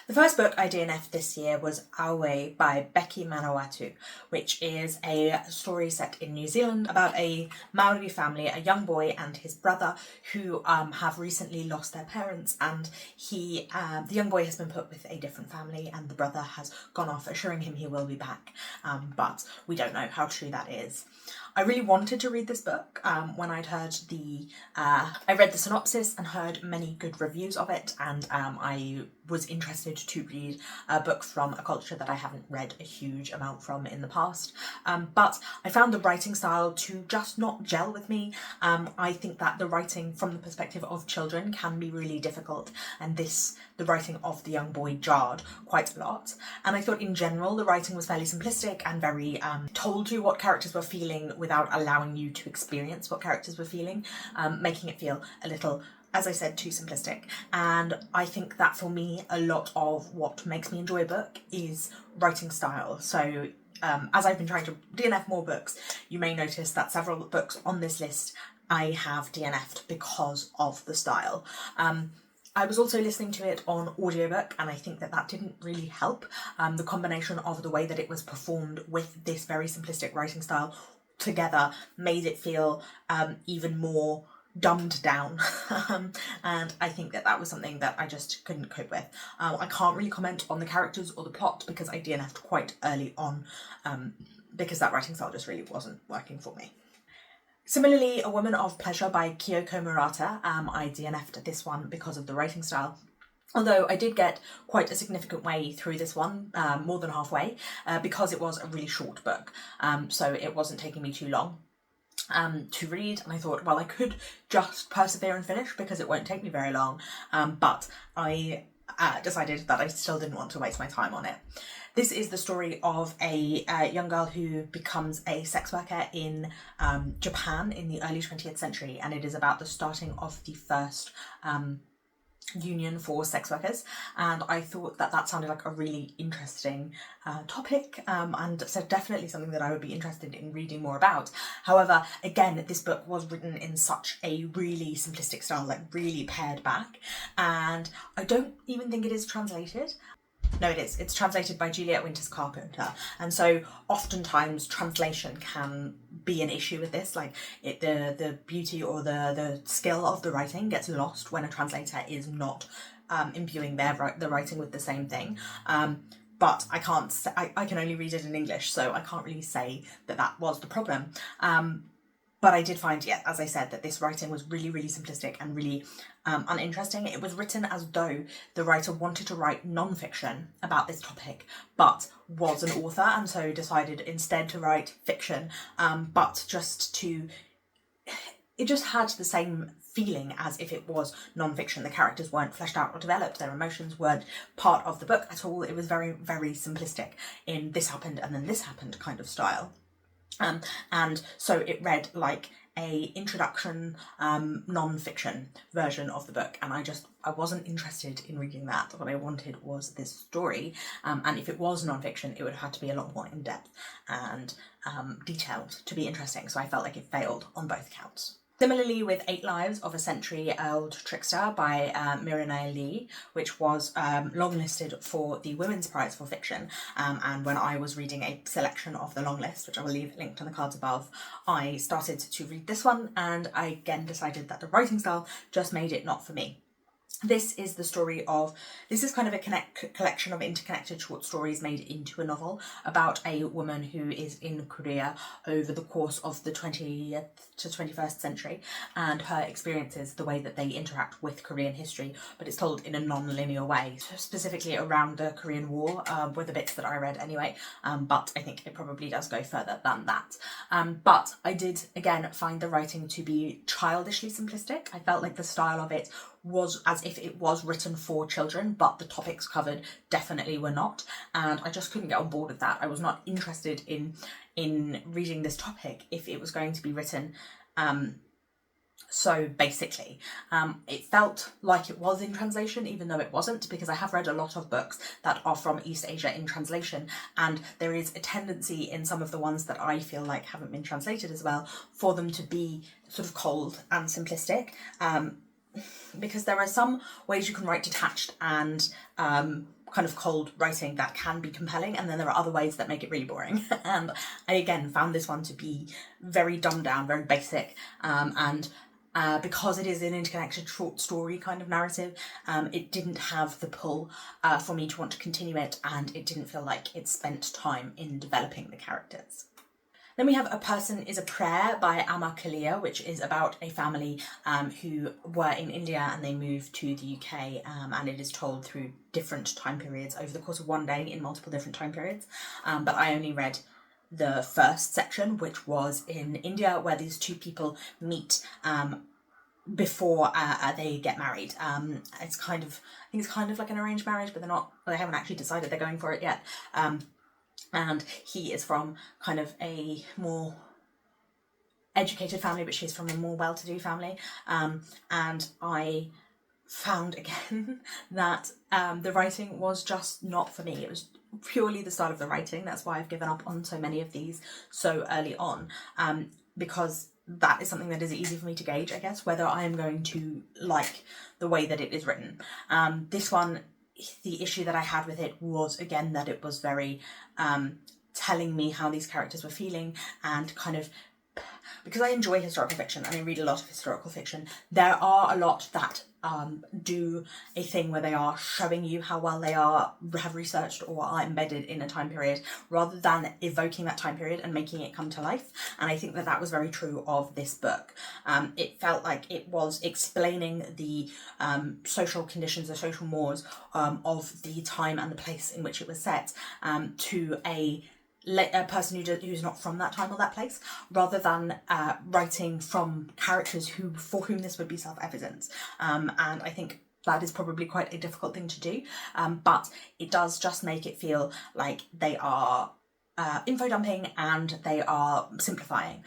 The first book I DNF'd this year was Adjei by Becky Manuwatu, which is a story set in New Zealand about a Maori family, a young boy and his brother who have recently lost their parents, and the young boy has been put with a different family and the brother has gone off assuring him he will be back, but we don't know how true that is. I really wanted to read this book when I'd heard I read the synopsis and heard many good reviews of it, and I was interested to read a book from a culture that I haven't read a huge amount from in the past, but I found the writing style to just not gel with me. I think that the writing from the perspective of children can be really difficult, and the writing of the young boy jarred quite a lot, and I thought in general the writing was fairly simplistic and very told you what characters were feeling without allowing you to experience what characters were feeling, making it feel a little, as I said, too simplistic. And I think that for me, a lot of what makes me enjoy a book is writing style. So as I've been trying to DNF more books, you may notice that several books on this list I have DNF'd because of the style. I was also listening to it on audiobook, and I think that didn't really help. The combination of the way that it was performed with this very simplistic writing style together made it feel even more dumbed down, and I think that was something that I just couldn't cope with. I can't really comment on the characters or the plot because I DNF'd quite early on, because that writing style just really wasn't working for me. Similarly, A Woman of Pleasure by Kiyoko Murata, I DNF'd this one because of the writing style. Although I did get quite a significant way through this one, more than halfway, because it was a really short book, so it wasn't taking me too long to read, and I thought, well, I could just persevere and finish because it won't take me very long, but I decided that I still didn't want to waste my time on it. This is the story of a young girl who becomes a sex worker in Japan in the early 20th century, and it is about the starting of the first union for sex workers, and I thought that sounded like a really interesting topic, and so definitely something that I would be interested in reading more about. However, again, this book was written in such a really simplistic style, like really pared back, and I don't even think it is translated. No, it is. It's translated by Juliet Winters Carpenter, and so oftentimes translation can be an issue with this. Like the beauty or the skill of the writing gets lost when a translator is not imbuing the writing with the same thing. But I can only read it in English, so I can't really say that was the problem. But I did find, yeah, as I said, that this writing was really, really simplistic and really uninteresting. It was written as though the writer wanted to write non-fiction about this topic, but was an author, and so decided instead to write fiction, but it just had the same feeling as if it was non-fiction. The characters weren't fleshed out or developed, their emotions weren't part of the book at all. It was very, very simplistic in this happened and then this happened kind of style. And so it read like a introduction non-fiction version of the book, and I wasn't interested in reading that. What I wanted was this story, and if it was non-fiction it would have had to be a lot more in-depth and detailed to be interesting, so I felt like it failed on both counts. Similarly, with 8 Lives of a Century-Old Trickster by Mirinae, which was longlisted for the Women's Prize for Fiction, and when I was reading a selection of the long list, which I will leave linked on the cards above, I started to read this one, and I again decided that the writing style just made it not for me. This is kind of a collection of interconnected short stories made into a novel about a woman who is in Korea over the course of the 20th to 21st century, and her experiences, the way that they interact with Korean history, but it's told in a non-linear way, specifically around the Korean War, were the bits that I read anyway, but I think it probably does go further than that. But I did, again, find the writing to be childishly simplistic. I felt like the style of it was as if it was written for children, but the topics covered definitely were not, and I just couldn't get on board with that. I was not interested in reading this topic if it was going to be written so basically. It felt like it was in translation, even though it wasn't, because I have read a lot of books that are from East Asia in translation, and there is a tendency in some of the ones that I feel like haven't been translated as well for them to be sort of cold and simplistic. Because there are some ways you can write detached and kind of cold writing that can be compelling, and then there are other ways that make it really boring. And I again found this one to be very dumbed down, very basic, and because it is an interconnected short story kind of narrative, it didn't have the pull for me to want to continue it, and it didn't feel like it spent time in developing the characters. Then we have A Person is a Prayer by Ammar Kalia, which is about a family who were in India and they moved to the UK, and it is told through different time periods over the course of one day in multiple different time periods. But I only read the first section, which was in India, where these two people meet before they get married. It's kind of, I think it's kind of like an arranged marriage, but they haven't actually decided they're going for it yet. And he is from kind of a more educated family, but she's from a more well-to-do family. And I found again that the writing was just not for me. It was purely the style of the writing. That's why I've given up on so many of these so early on, because that is something that is easy for me to gauge, I guess, whether I am going to like the way that it is written. This one, the issue that I had with it was, again, that it was very telling me how these characters were feeling, and kind of, because I enjoy historical fiction and I read a lot of historical fiction, there are a lot that do a thing where they are showing you how well they have researched or are embedded in a time period, rather than evoking that time period and making it come to life. And I think that that was very true of this book. It felt like it was explaining the social conditions, the social mores of the time and the place in which it was set to a person who's not from that time or that place, rather than writing from characters for whom this would be self-evident. And I think that is probably quite a difficult thing to do, but it does just make it feel like they are info dumping and they are simplifying,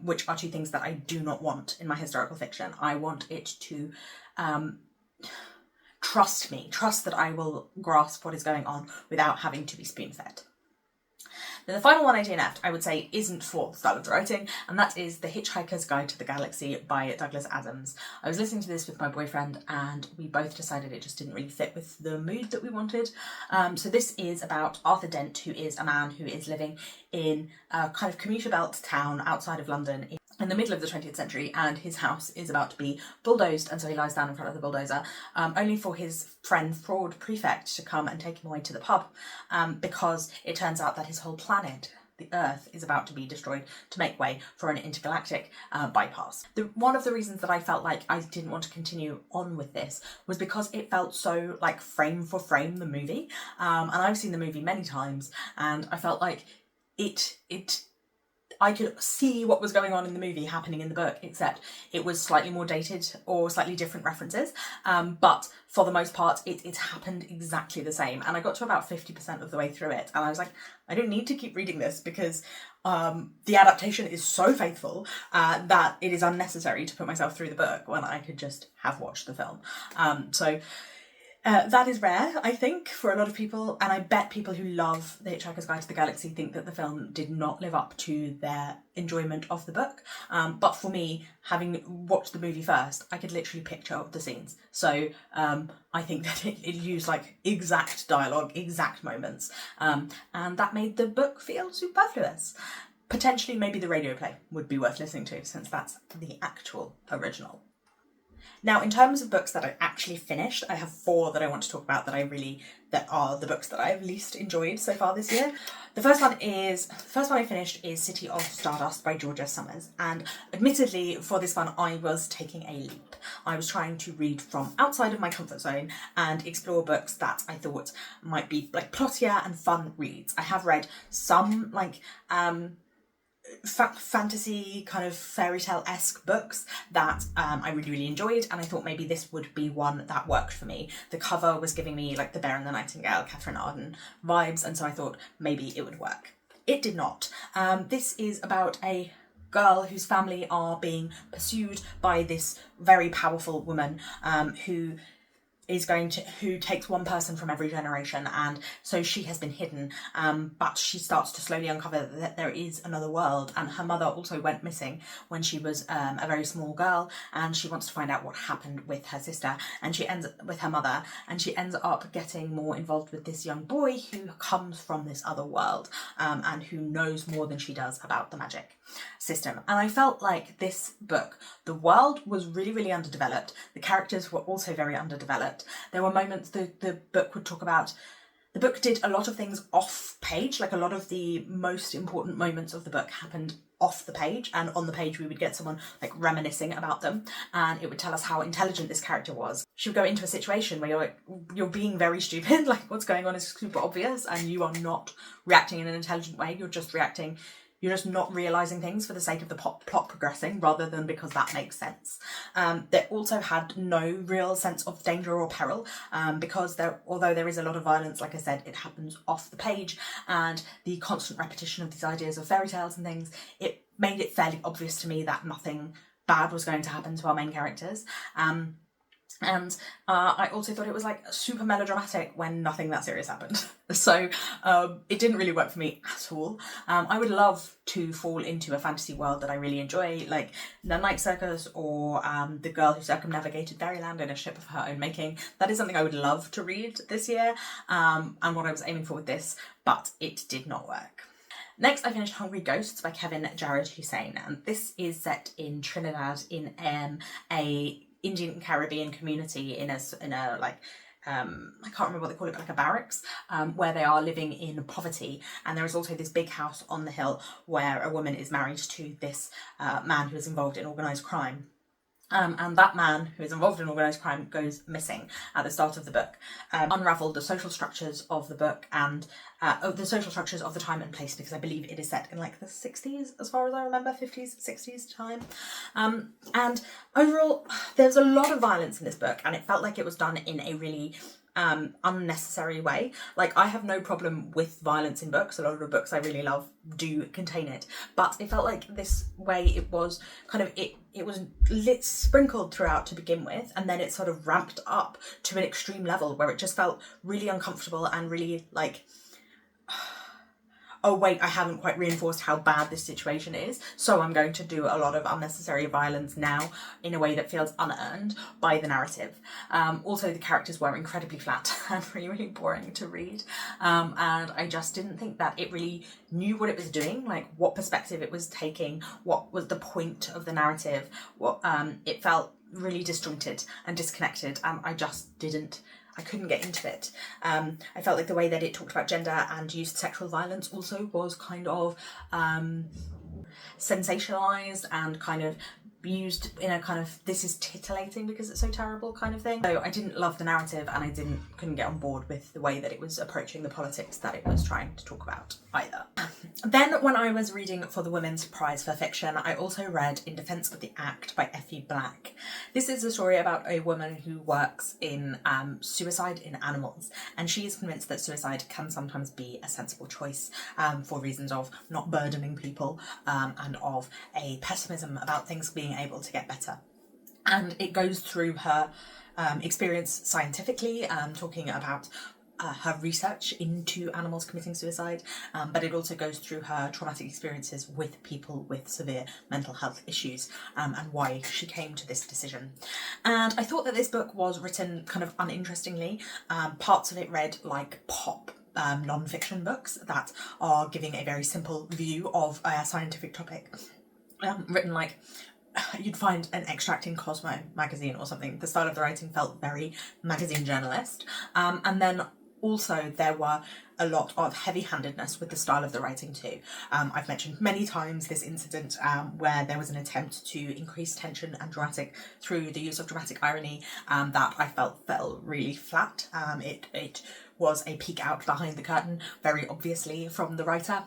which are two things that I do not want in my historical fiction. I want it to trust that I will grasp what is going on without having to be spoon-fed. Then the final one I DNF'd, I would say, isn't for the style of the writing, and that is The Hitchhiker's Guide to the Galaxy by Douglas Adams. I was listening to this with my boyfriend and we both decided it just didn't really fit with the mood that we wanted. So this is about Arthur Dent, who is a man who is living in a kind of commuter belt town outside of London in the middle of the 20th century, and his house is about to be bulldozed, and so he lies down in front of the bulldozer, only for his friend Fraud Prefect to come and take him away to the pub, because it turns out that his whole planet, the Earth, is about to be destroyed to make way for an intergalactic bypass. One of the reasons that I felt like I didn't want to continue on with this was because it felt so like frame for frame the movie, and I've seen the movie many times, and I felt like I could see what was going on in the movie happening in the book, except it was slightly more dated or slightly different references. But for the most part, it happened exactly the same. And I got to about 50% of the way through it, and I was like, I don't need to keep reading this because the adaptation is so faithful that it is unnecessary to put myself through the book when I could just have watched the film. That is rare, I think, for a lot of people, and I bet people who love The Hitchhiker's Guide to the Galaxy think that the film did not live up to their enjoyment of the book. But for me, having watched the movie first, I could literally picture the scenes. So I think that it used like exact dialogue, exact moments, and that made the book feel superfluous. Potentially, maybe the radio play would be worth listening to, since that's the actual original. Now, in terms of books that I actually finished, I have 4 that I want to talk about that are the books that I've least enjoyed so far this year. The first one I finished is City of Stardust by Georgia Summers, and admittedly for this one I was taking a leap. I was trying to read from outside of my comfort zone and explore books that I thought might be like plottier and fun reads. I have read some like fantasy kind of fairy tale-esque books that I really, really enjoyed, and I thought maybe this would be one that worked for me. The cover was giving me like The Bear and the Nightingale, Catherine Arden vibes, and so I thought maybe it would work. It did not. This is about a girl whose family are being pursued by this very powerful woman who who takes one person from every generation, and so she has been hidden, but she starts to slowly uncover that there is another world, and her mother also went missing when she was a very small girl, and she wants to find out what happened with her sister, and she ends up with her mother, and she ends up getting more involved with this young boy who comes from this other world, and who knows more than she does about the magic system. And I felt like this book, the world was really, really underdeveloped. The characters were also very underdeveloped. There were moments the book would talk about. The book did a lot of things off page, like a lot of the most important moments of the book happened off the page, and on the page we would get someone like reminiscing about them, and it would tell us how intelligent this character was. She would go into a situation where you're being very stupid, like what's going on is super obvious, and you are not reacting in an intelligent way, you're just not realising things for the sake of the plot progressing rather than because that makes sense. They also had no real sense of danger or peril, because although there is a lot of violence, like I said, it happens off the page, and the constant repetition of these ideas of fairy tales and things, it made it fairly obvious to me that nothing bad was going to happen to our main characters. And I also thought it was like super melodramatic when nothing that serious happened. So it didn't really work for me at all. I would love to fall into a fantasy world that I really enjoy, like The Night Circus or The Girl Who Circumnavigated Fairyland in a Ship of Her Own Making. That is something I would love to read this year, and what I was aiming for with this, but it did not work. Next, I finished Hungry Ghosts by Kevin Jared Hosein, and this is set in Trinidad in a Indian Caribbean community in a like I can't remember what they call it, but like a barracks, where they are living in poverty. And there is also this big house on the hill where a woman is married to this man who is involved in organised crime. And that man who is involved in organised crime goes missing at the start of the book. Unravel the social structures of the book and the social structures of the time and place, because I believe it is set in like the 60s, as far as I remember, 50s, 60s time. And overall, there's a lot of violence in this book, and it felt like it was done in a really unnecessary way. Like, I have no problem with violence in books. A lot of the books I really love do contain it, but it felt like this way it was kind of it was sprinkled throughout to begin with, and then it sort of ramped up to an extreme level where it just felt really uncomfortable and really like, oh wait, I haven't quite reinforced how bad this situation is, so I'm going to do a lot of unnecessary violence now in a way that feels unearned by the narrative. Also, the characters were incredibly flat and really, really boring to read, and I just didn't think that it really knew what it was doing, like what perspective it was taking, what was the point of the narrative. It felt really disjointed and disconnected, and I couldn't get into it. I felt like the way that it talked about gender and used sexual violence also was kind of sensationalized and kind of used in a kind of, this is titillating because it's so terrible kind of thing. So I didn't love the narrative, and I couldn't get on board with the way that it was approaching the politics that it was trying to talk about either. Then when I was reading for the Women's Prize for Fiction, I also read In Defence of the Act by Effie Black. This is a story about a woman who works in suicide in animals, and she is convinced that suicide can sometimes be a sensible choice for reasons of not burdening people, and of a pessimism about things being able to get better. And it goes through her experience scientifically, talking about her research into animals committing suicide, but it also goes through her traumatic experiences with people with severe mental health issues, and why she came to this decision. And I thought that this book was written kind of uninterestingly. Parts of it read like pop non-fiction books that are giving a very simple view of a scientific topic, written like you'd find an extract in Cosmo magazine or something. The style of the writing felt very magazine journalist, and then also there were a lot of heavy-handedness with the style of the writing too. I've mentioned many times this incident where there was an attempt to increase tension and dramatic through the use of dramatic irony, that I felt really flat. It was a peek out behind the curtain, very obviously from the writer.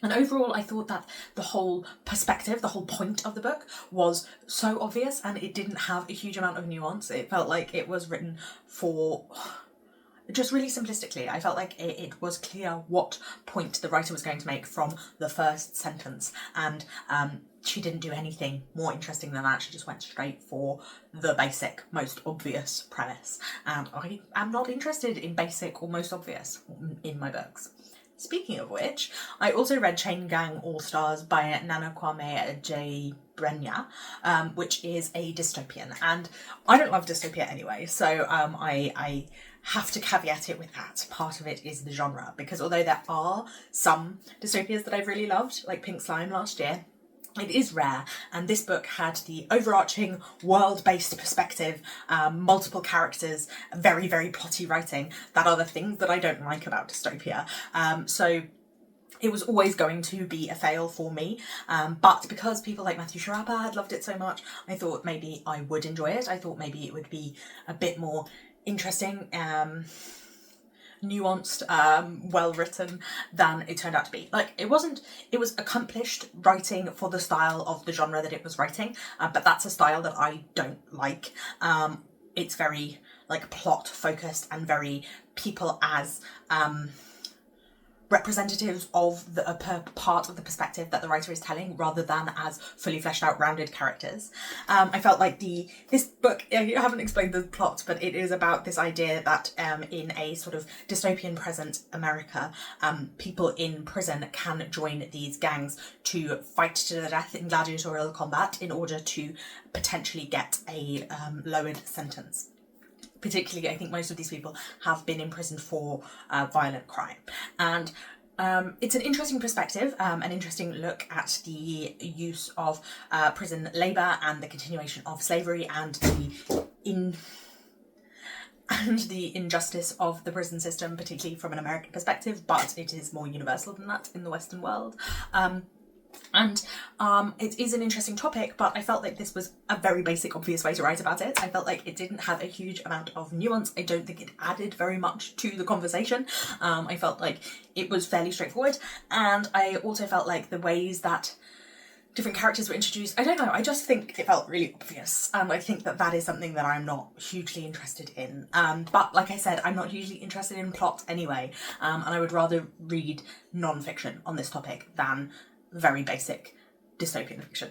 And overall, I thought that the whole perspective, the whole point of the book was so obvious, and it didn't have a huge amount of nuance. It felt like it was written for just really simplistically, I felt like it was clear what point the writer was going to make from the first sentence, and she didn't do anything more interesting than that. She just went straight for the basic, most obvious premise, and I am not interested in basic or most obvious in my books. Speaking of which, I also read Chain Gang All-Stars by Nana Kwame Adjei-Brenyah, which is a dystopian, and I don't love dystopia anyway, so I have to caveat it with that. Part of it is the genre, because although there are some dystopias that I've really loved, like Pink Slime last year, it is rare, and this book had the overarching world-based perspective, multiple characters, very, very plotty writing. That are the things that I don't like about dystopia. So it was always going to be a fail for me, but because people like Matthew Sharapa had loved it so much, I thought maybe I would enjoy it. I thought maybe it would be a bit more interesting, nuanced, well written than it turned out to be. Like, it was accomplished writing for the style of the genre that it was writing, but that's a style that I don't like. It's very like plot focused and very people as representatives of the part of the perspective that the writer is telling, rather than as fully fleshed out, rounded characters. I felt like this book, I haven't explained the plot, but it is about this idea that in a sort of dystopian present America, people in prison can join these gangs to fight to the death in gladiatorial combat in order to potentially get a lowered sentence. Particularly, I think most of these people have been imprisoned for violent crime. And it's an interesting perspective, an interesting look at the use of prison labour and the continuation of slavery and the injustice of the prison system, particularly from an American perspective, but it is more universal than that in the Western world. It is an interesting topic, but I felt like this was a very basic, obvious way to write about it. I felt like it didn't have a huge amount of nuance. I don't think it added very much to the conversation. I felt like it was fairly straightforward, and I also felt like the ways that different characters were introduced, I don't know, I just think it felt really obvious, and I think that is something that I'm not hugely interested in. But like I said, I'm not hugely interested in plot anyway, and I would rather read non-fiction on this topic than very basic dystopian fiction.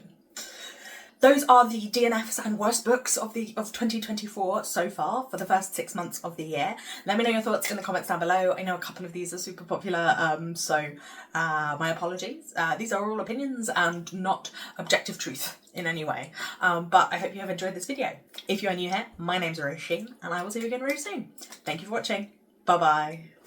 Those are the DNFs and worst books of 2024 so far for the first 6 months of the year. Let me know your thoughts in the comments down below. I know a couple of these are super popular, so my apologies. These are all opinions and not objective truth in any way. But I hope you have enjoyed this video. If you are new here, my name's Hosein, and I will see you again very soon. Thank you for watching. Bye bye.